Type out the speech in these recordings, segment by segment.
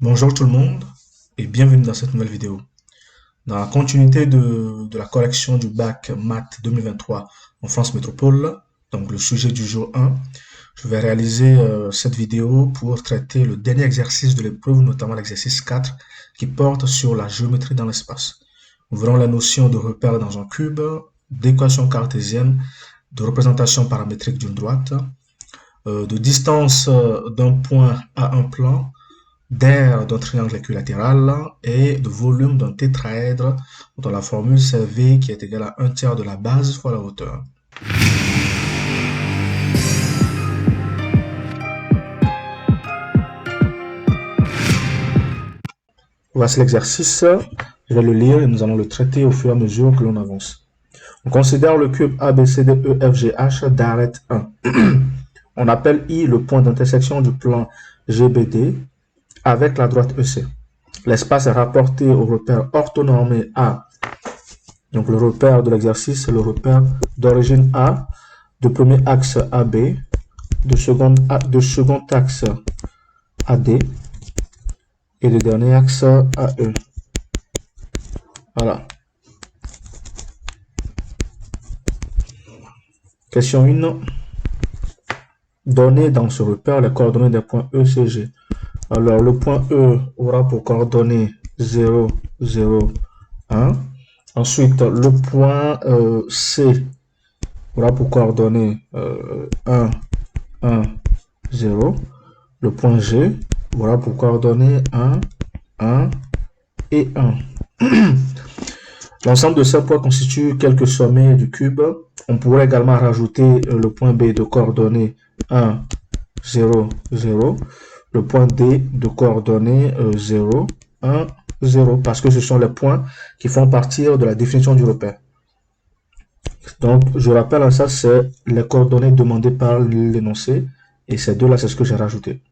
Bonjour tout le monde et bienvenue dans cette nouvelle vidéo. Dans la continuité de la correction du bac Maths 2023 en France Métropole, donc le sujet du jour 1, je vais réaliser cette vidéo pour traiter le dernier exercice de l'épreuve, notamment l'exercice 4, qui porte sur la géométrie dans l'espace. Nous verrons la notion de repère dans un cube, d'équation cartésienne, de représentation paramétrique d'une droite, de distance d'un point à un plan, d'aire d'un triangle équilatéral et de volume d'un tétraèdre dont la formule c'est V qui est égale à 1/3 de la base fois la hauteur. Voici l'exercice, je vais le lire et nous allons le traiter au fur et à mesure que l'on avance. On considère le cube ABCDEFGH d'arête 1. On appelle I le point d'intersection du plan GBD avec la droite EC. L'espace est rapporté au repère orthonormé A. Donc le repère de l'exercice, c'est le repère d'origine A, de premier axe AB, de second axe AD et de dernier axe AE. Voilà. Question 1. Donner dans ce repère les coordonnées des points E, C, G. Alors, le point E aura pour coordonnées 0, 0, 1. Ensuite, le point C aura pour coordonnées 1, 1, 0. Le point G aura pour coordonnées 1, 1 et 1. L'ensemble de ces points constitue quelques sommets du cube. On pourrait également rajouter le point B de coordonnées 1, 0, 0. Le point D de coordonnées 0, 1, 0, parce que ce sont les points qui font partie de la définition du repère. Donc, je rappelle, ça, c'est les coordonnées demandées par l'énoncé, et ces deux-là, c'est ce que j'ai rajouté.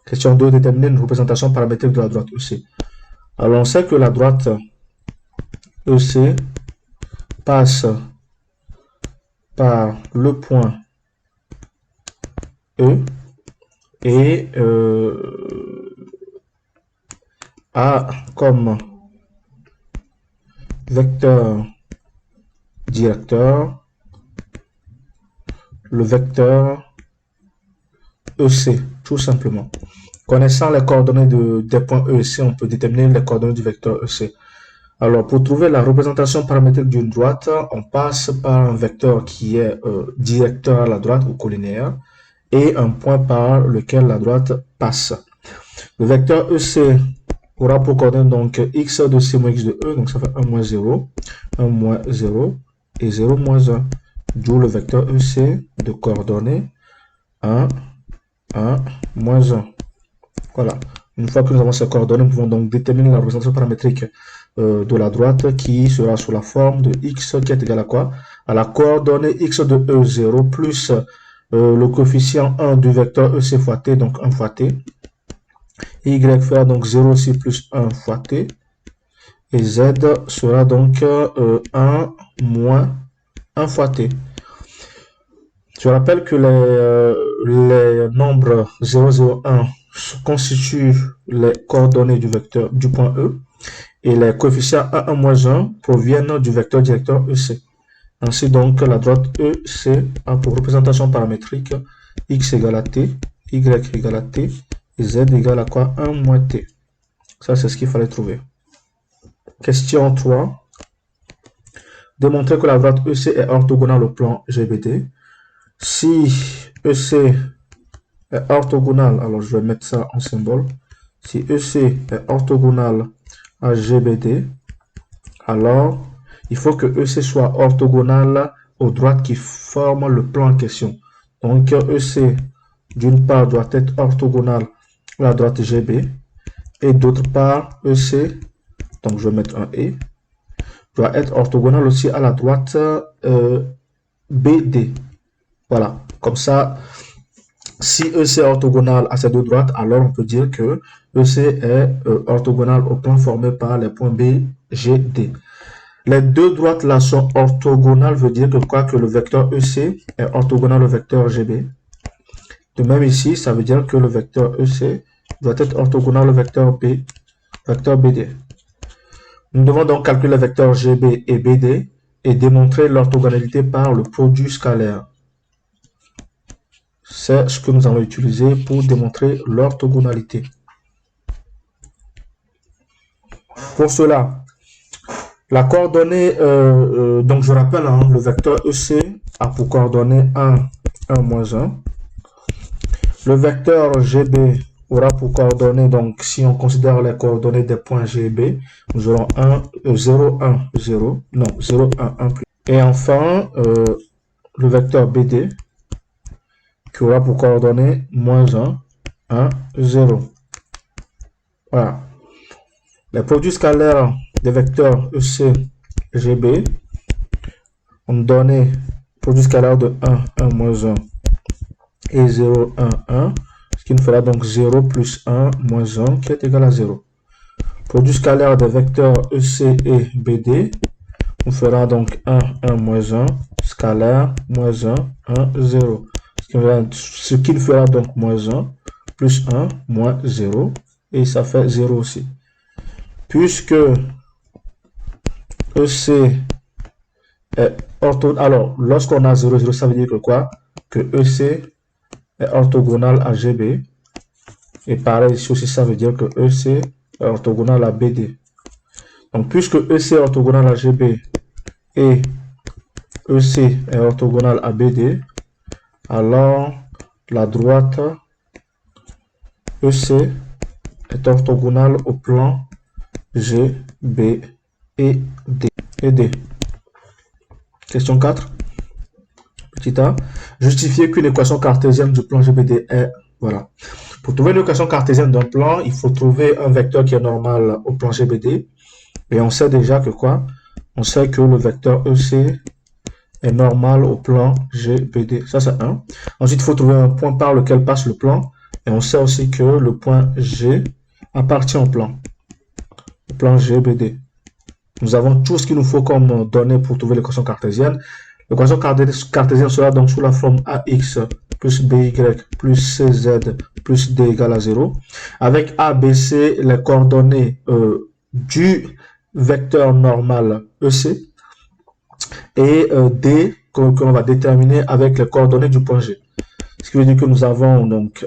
Question 2, déterminer une représentation paramétrique de la droite EC. Alors, on sait que la droite EC passe par le point E et a comme vecteur directeur le vecteur EC, tout simplement. Connaissant les coordonnées des points E et C, on peut déterminer les coordonnées du vecteur EC. Alors, pour trouver la représentation paramétrique d'une droite, on passe par un vecteur qui est directeur à la droite ou collinéaire et un point par lequel la droite passe. Le vecteur EC aura pour coordonnées donc x de c moins x de e, donc ça fait 1 moins 0, 1 moins 0 et 0 moins 1. D'où le vecteur EC de coordonnées 1, 1, moins 1. Voilà. Une fois que nous avons ces coordonnées, nous pouvons donc déterminer la représentation paramétrique de la droite qui sera sous la forme de x qui est égal à quoi? À la coordonnée x de e0 plus le coefficient 1 du vecteur EC fois t, donc 1 fois t. Y fera donc 0 aussi plus 1 fois t. Et z sera donc 1 moins 1 fois t. Je rappelle que les nombres 0, 0, 1 constituent les coordonnées du vecteur du point E et les coefficients 1, 1, moins 1 proviennent du vecteur directeur EC. Ainsi donc, la droite EC a pour représentation paramétrique x égale à t, y égale à t et z égale à quoi? 1 moins t. Ça, c'est ce qu'il fallait trouver. Question 3. Démontrer que la droite EC est orthogonale au plan GBD. Si EC est orthogonale, alors je vais mettre ça en symbole. Si EC est orthogonale à GBD, alors il faut que EC soit orthogonale aux droites qui forment le plan en question. Donc EC, d'une part, doit être orthogonale à la droite GB, et d'autre part, EC, donc je vais mettre un E, doit être orthogonale aussi à la droite BD. Voilà, comme ça, si EC est orthogonal à ces deux droites, alors on peut dire que EC est orthogonal au plan formé par les points B, G, D. Les deux droites là sont orthogonales, veut dire que quoi que le vecteur EC est orthogonal au vecteur GB. De même ici, ça veut dire que le vecteur EC doit être orthogonal au vecteur BD. Nous devons donc calculer les vecteurs GB et BD et démontrer l'orthogonalité par le produit scalaire. C'est ce que nous allons utiliser pour démontrer l'orthogonalité. Pour cela, la coordonnée, donc je rappelle, hein, le vecteur EC a pour coordonnée 1, 1, moins 1. Le vecteur GB aura pour coordonnées, donc si on considère les coordonnées des points G et B, nous aurons 0, 1, 0, non, 0, 1, 1 plus. Et enfin, le vecteur BD qui aura pour coordonnées moins 1, 1, 0. Voilà. Les produits scalaires des vecteurs EC, GB ont donné produit scalaire de 1, 1, moins 1 et 0, 1, 1. Ce qui nous fera donc 0 plus 1 moins 1 qui est égal à 0. Produit scalaire des vecteurs EC et BD nous fera donc 1, 1 moins 1, scalaire, moins 1, 1, 0. Ce qui nous fera donc moins 1, plus 1, moins 0, et ça fait 0 aussi. Puisque EC est orthogonal, alors lorsqu'on a 0, 0, ça veut dire que quoi? Que EC est orthogonal à GB. Et pareil, ici aussi, ça veut dire que EC est orthogonal à BD. Donc, puisque EC est orthogonal à GB et EC est orthogonal à BD, alors la droite EC est orthogonale au plan G, B et D. Question 4. Petit a. Justifier qu'une équation cartésienne du plan GBD est... Voilà. Pour trouver une équation cartésienne d'un plan, il faut trouver un vecteur qui est normal au plan GBD. Et on sait déjà que quoi? On sait que le vecteur EC est normal au plan GBD. Ça, c'est 1. Ensuite, il faut trouver un point par lequel passe le plan. Et on sait aussi que le point G appartient au plan GBD. Nous avons tout ce qu'il nous faut comme données pour trouver l'équation cartésienne. L'équation cartésienne sera donc sous la forme AX plus BY plus CZ plus D égale à 0. Avec A, B, C, les coordonnées du vecteur normal EC. Et D, qu'on va déterminer avec les coordonnées du point G. Ce qui veut dire que nous avons donc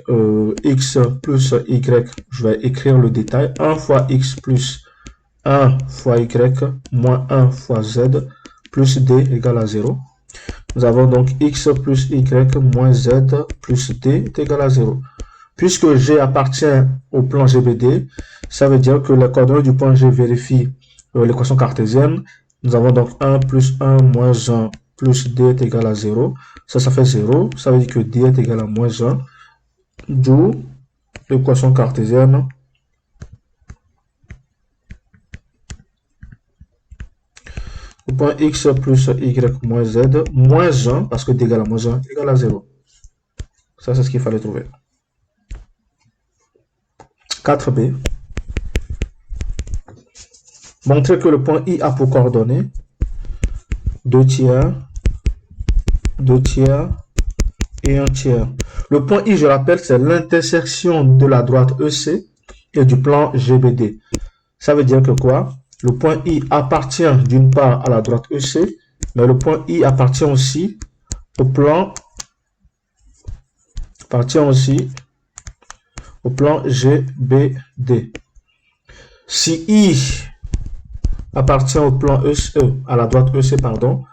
X plus Y, je vais écrire le détail, 1 fois X plus 1 fois Y moins 1 fois Z plus D égale à 0. Nous avons donc X plus Y moins Z plus D est égal à 0. Puisque G appartient au plan GBD, ça veut dire que les coordonnées du point G vérifient l'équation cartésienne. Nous avons donc 1 plus 1 moins 1 plus D est égal à 0. Ça fait 0. Ça veut dire que D est égal à moins 1. D'où l'équation cartésienne au point X plus Y moins Z, moins 1, parce que D égale à moins 1, égale à 0. Ça, c'est ce qu'il fallait trouver. 4b. Montrer que le point I a pour coordonnées 2 tiers, 2 tiers et 1 tiers. Le point I, je rappelle, c'est l'intersection de la droite EC et du plan GBD. Ça veut dire que quoi? Le point I appartient d'une part à la droite EC, mais le point I appartient aussi au plan GBD. Si I appartient au plan EC, à la droite EC, pardon,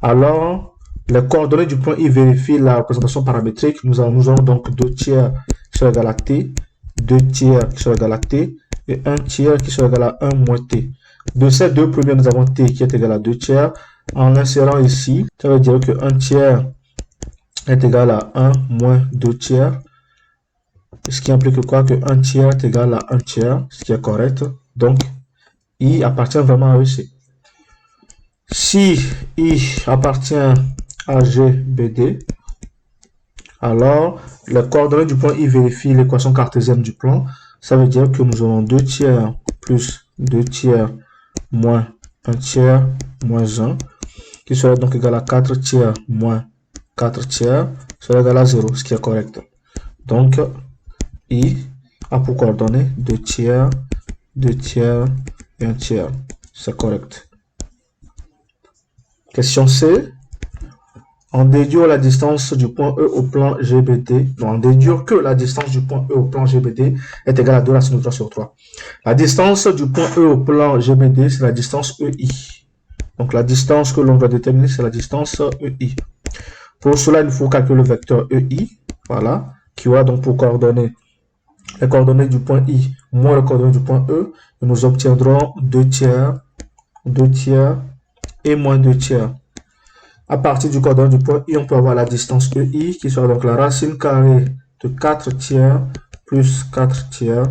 alors les coordonnées du point I vérifient la représentation paramétrique. Nous aurons donc 2 tiers qui sont égal à T, 2 tiers qui sont égal à T et 1 tiers qui sont égal à 1 moins T. De ces deux premiers, nous avons T qui est égal à 2 tiers. En l'insérant ici, ça veut dire que 1 tiers est égal à 1 moins 2 tiers. Ce qui implique quoi? Que 1 tiers est égal à 1 tiers, ce qui est correct. Donc, I appartient vraiment à EC. Si I appartient à GBD, alors les coordonnées du point I vérifient l'équation cartésienne du plan. Ça veut dire que nous aurons 2 tiers plus 2 tiers moins 1 tiers moins 1, qui sera donc égal à 4 tiers moins 4 tiers, sera égal à 0, ce qui est correct. Donc, I a pour coordonnées 2 tiers, 2 tiers et 1 tiers. C'est correct. Question C. En déduire la distance du point E au plan GBD. Donc, en déduire que la distance du point E au plan GBD est égale à 2 racine de 3 sur 3. La distance du point E au plan GBD, c'est la distance EI. Donc, la distance que l'on doit déterminer, c'est la distance EI. Pour cela, il faut calculer le vecteur EI. Voilà. Qui aura donc pour coordonnées les coordonnées du point I moins les coordonnées du point E. Et nous obtiendrons 2 tiers et moins 2 tiers. À partir du coordonnée du point I, on peut avoir la distance EI qui sera donc la racine carrée de 4 tiers plus 4 tiers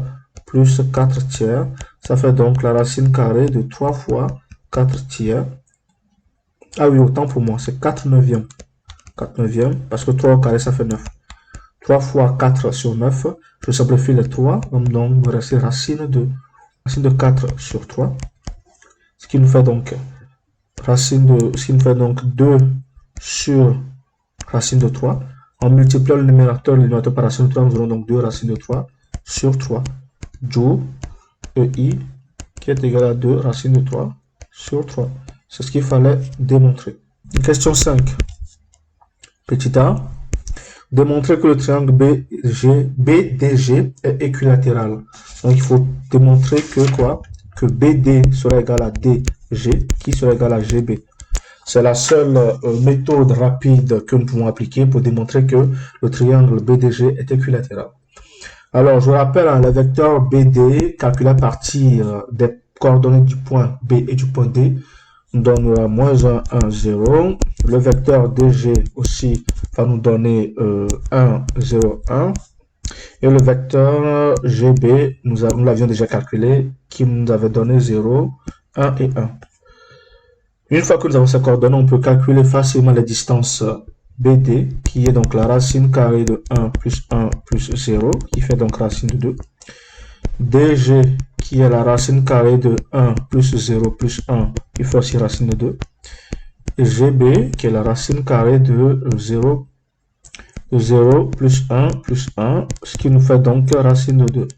plus 4 tiers. Ça fait donc la racine carrée de 3 fois 4 tiers. Ah oui, autant pour moi, c'est 4 neuvièmes. 4 neuvièmes, parce que 3 au carré, ça fait 9. 3 fois 4 sur 9, je simplifie les 3, donc il me reste racine de 4 sur 3. Ce qui nous fait donc 2 sur racine de 3. En multipliant le numérateur et le dénominateur par racine de 3, nous aurons donc 2 racines de 3 sur 3. D'où EI qui est égal à 2 racines de 3 sur 3. C'est ce qu'il fallait démontrer. Question 5. Petit a. Démontrer que le triangle BDG est équilatéral. Donc, il faut démontrer que quoi? Que BD sera égal à DG qui sera égal à GB. C'est la seule méthode rapide que nous pouvons appliquer pour démontrer que le triangle BDG est équilatéral. Alors, je rappelle, le vecteur BD calculé à partir des coordonnées du point B et du point D nous donnera moins 1, 1, 0. Le vecteur DG aussi va nous donner 1, 0, 1. Et le vecteur GB, nous l'avions déjà calculé, qui nous avait donné 0, 1 et 1. Une fois que nous avons ces coordonnées, on peut calculer facilement les distances BD, qui est donc la racine carrée de 1 plus 1 plus 0, qui fait donc racine de 2. DG, qui est la racine carrée de 1 plus 0 plus 1, qui fait aussi racine de 2. Et GB, qui est la racine carrée de 0 plus 1 plus 1, ce qui nous fait donc racine de 2.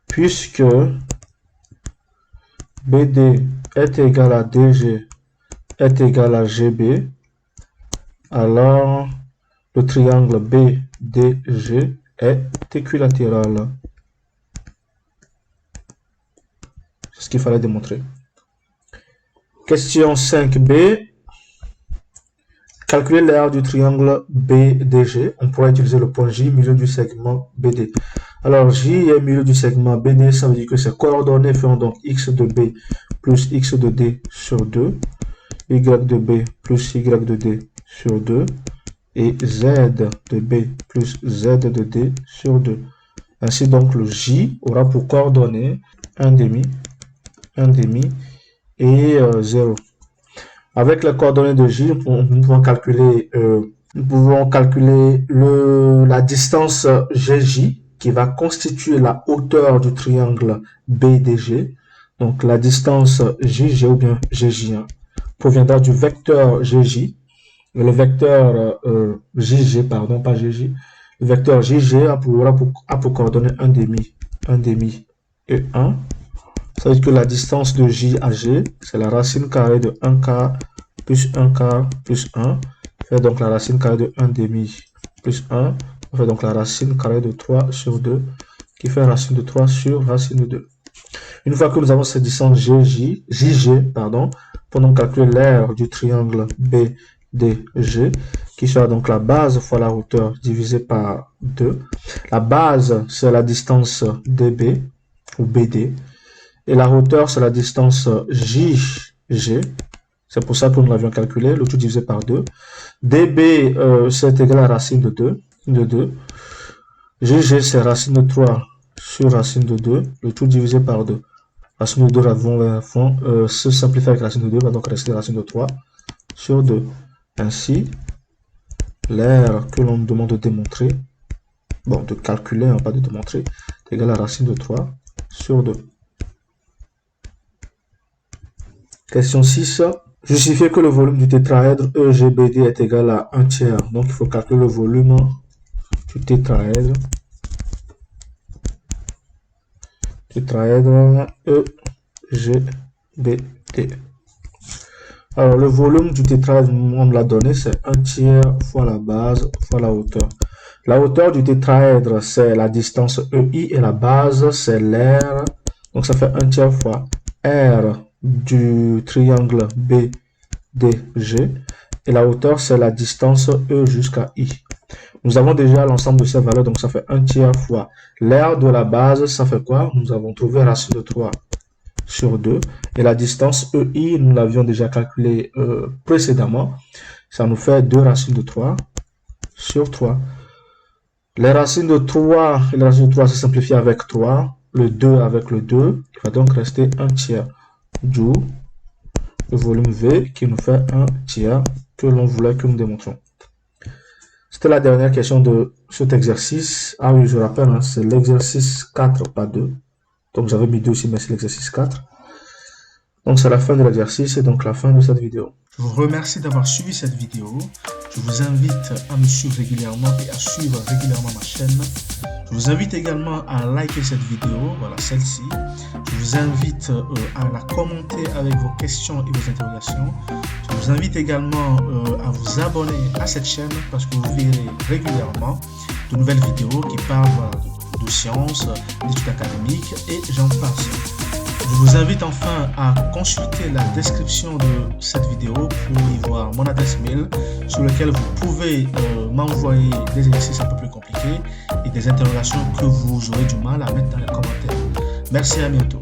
Puisque BD est égal à DG est égal à GB, alors le triangle BDG est équilatéral. C'est ce qu'il fallait démontrer. Question 5b. Calculer l'aire du triangle BDG. On pourrait utiliser le point J, milieu du segment BD. Alors, J est milieu du segment BD, ça veut dire que ses coordonnées feront donc x de B plus x de D sur 2, y de B plus y de D sur 2, et z de B plus z de D sur 2. Ainsi donc, le J aura pour coordonnées 1,5 et 0. Avec les coordonnées de J, nous pouvons calculer, la distance GJ qui va constituer la hauteur du triangle BDG. Donc la distance JG ou bien GJ1 proviendra du vecteur GJ. Le vecteur JG, pardon, pas GJ. Le vecteur JG a pour coordonnées 1,5 et 1. Ça veut dire que la distance de J à G, c'est la racine carrée de 1 quart plus 1 quart plus 1. Fait donc la racine carrée de 1,5 plus 1. On fait donc la racine carrée de 3 sur 2, qui fait racine de 3 sur racine de 2. Une fois que nous avons cette distance JG, pardon, pour donc calculer l'aire du triangle BDG, qui sera donc la base fois la hauteur divisée par 2. La base, c'est la distance DB ou BD. Et la hauteur, c'est la distance JG. C'est pour ça que nous l'avions calculé, le tout divisé par 2. DB, c'est égal à racine de 2. GG, c'est racine de 3 sur racine de 2. Le tout divisé par 2. Racine de 2 vont se simplifier avec racine de 2, va donc rester racine de 3 sur 2. Ainsi, l'aire que l'on nous demande de démontrer, bon, de calculer, pas de démontrer, est égal à racine de 3 sur 2. Question 6. Justifier que le volume du tétraèdre EGBD est égal à 1 tiers. Donc, il faut calculer le volume du tétraèdre tétraèdre EGBT. Alors, le volume du tétraèdre, on me l'a donné, c'est 1/3 fois la base fois la hauteur. La hauteur du tétraèdre, c'est la distance EI et la base, c'est l'air. Donc, ça fait 1/3 fois R du triangle BDG. Et la hauteur, c'est la distance E jusqu'à I. Nous avons déjà l'ensemble de ces valeurs, donc ça fait 1/3 fois l'air de la base, ça fait quoi? Nous avons trouvé racine de 3 sur 2. Et la distance EI, nous l'avions déjà calculé précédemment. Ça nous fait 2 racines de 3 sur 3. Les racines de 3 et les racines de 3 se simplifient avec 3. Le 2 avec le 2. Il va donc rester 1/3 du le volume V qui nous fait 1/3 que l'on voulait que nous démontrions. C'était la dernière question de cet exercice. Ah oui, je rappelle, hein, c'est l'exercice 4, pas 2. Donc j'avais mis 2 ici, mais c'est l'exercice 4. Donc c'est la fin de l'exercice et donc la fin de cette vidéo. Je vous remercie d'avoir suivi cette vidéo. Je vous invite à me suivre régulièrement et à suivre régulièrement ma chaîne. Je vous invite également à liker cette vidéo, voilà celle-ci. Je vous invite à la commenter avec vos questions et vos interrogations. Je vous invite également à vous abonner à cette chaîne parce que vous verrez régulièrement de nouvelles vidéos qui parlent de sciences, d'études académiques et j'en passe. Je vous invite enfin à consulter la description de cette vidéo pour y voir mon adresse mail sur laquelle vous pouvez m'envoyer des exercices un peu plus compliqués et des interrogations que vous aurez du mal à mettre dans les commentaires. Merci, à bientôt.